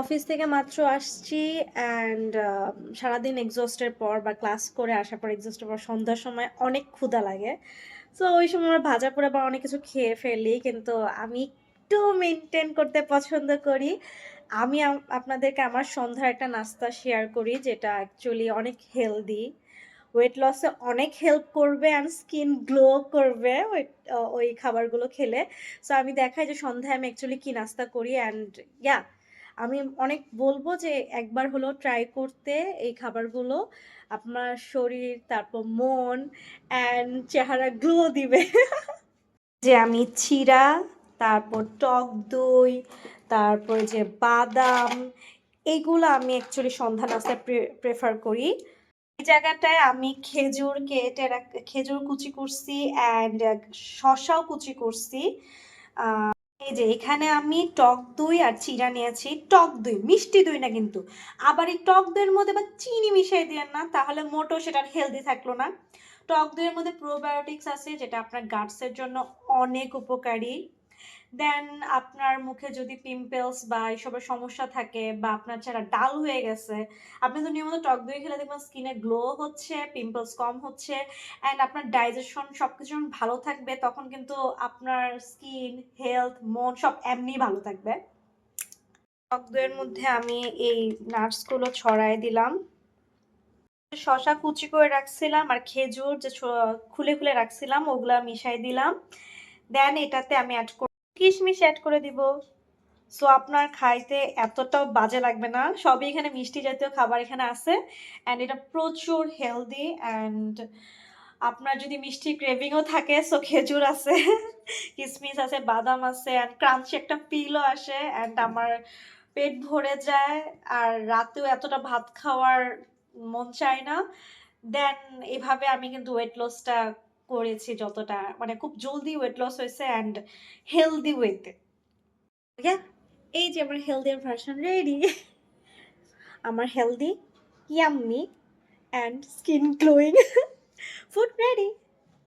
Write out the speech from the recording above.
Office থেকে মাত্র আসছি অ্যান্ড সারাদিন এক্সস্টের পর বা ক্লাস করে আসার পর এক্সস্টের পর সন্ধ্যার সময় অনেক ক্ষুধা লাগে। সো ওই সময় আমরা ভাজা পোড়া বা অনেক কিছু খেয়ে ফেলি। কিন্তু আমি একটু মেইনটেইন করতে পছন্দ করি। আমি আপনাদেরকে আমার সন্ধ্যার একটা নাস্তা শেয়ার করি যেটা অ্যাকচুয়ালি অনেক হেলদি। ওয়েট লসে অনেক হেল্প করবে অ্যান্ড স্কিন গ্লো করবে ওই খাবারগুলো খেলে। সো আমি দেখাই যে সন্ধ্যায় আমি অ্যাকচুয়ালি কি নাস্তা করি অ্যান্ড ইয়া আমি অনেক বলবো যে একবার হলেও ট্রাই করতে এই খাবারগুলো। আপনার শরীর, তারপর মন অ্যান্ড চেহারা গ্লো দিবে। যে আমি চিড়া, তারপর টক দই, তারপর যে বাদাম, এইগুলো আমি অ্যাকচুয়ালি সন্ধ্যা নাস্তায় প্রেফার করি। এই জায়গাটায় আমি খেজুর কুচি করছি অ্যান্ড শসাও কুচি করছি। এই যে এখানে আমি টক দই আর চিড়া নিয়েছি। টক দই, মিষ্টি দই না কিন্তু। আবার এই টক দইয়ের মধ্যে আবার চিনি মিশিয়ে দিয়েন না, তাহলে মোটেও সেটা হেলদি থাকলো না। টক দইয়ের মধ্যে প্রোবায়োটিক্স আছে যেটা আপনার গাটসের জন্য অনেক উপকারী। দেন আপনার মুখে যদি পিম্পলস বা এসবের সমস্যা থাকে বা আপনার চেহারা ডাল হয়ে গেছে, আপনি তো নিয়মিত টক দই খেলে দেখবেন স্কিনে গ্লো হচ্ছে, পিম্পলস কম হচ্ছে অ্যান্ড আপনার ডাইজেশন সবকিছু যখন ভালো থাকবে তখন কিন্তু আপনার স্কিন, হেলথ, মন সব এমনি ভালো থাকবে। টক দইয়ের মধ্যে আমি এই নাটসগুলো ছড়াই দিলাম। শসা কুচি করে রাখছিলাম আর খেজুর যে খুলে খুলে রাখছিলাম ওগুলা মিশাই দিলাম। দেন এটাতে আমি কিশমিশ অ্যাড করে দিব। সো আপনার খাইতে এতটাও বাজে লাগবে না। সবই এখানে মিষ্টি জাতীয় খাবার এখানে আছে অ্যান্ড এটা প্রচুর হেলদি অ্যান্ড আপনার যদি মিষ্টি ক্রেভিংও থাকে সো খেজুর আছে, কিশমিশ আছে, বাদাম আছে অ্যান্ড ক্রাঞ্চি একটা ফিলও আসে অ্যান্ড আমার পেট ভরে যায় আর রাতেও এতটা ভাত খাওয়ার মন চায় না। দেন এভাবে আমি কিন্তু ওয়েট লসটা করেছি, যতটা মানে খুব জলদি ওয়েট লস হয়েছে অ্যান্ড হেলদি ওয়েতে। এই যে আমার হেলদির ভার্সন রেডি। আমার healthy, yummy and skin glowing food ready.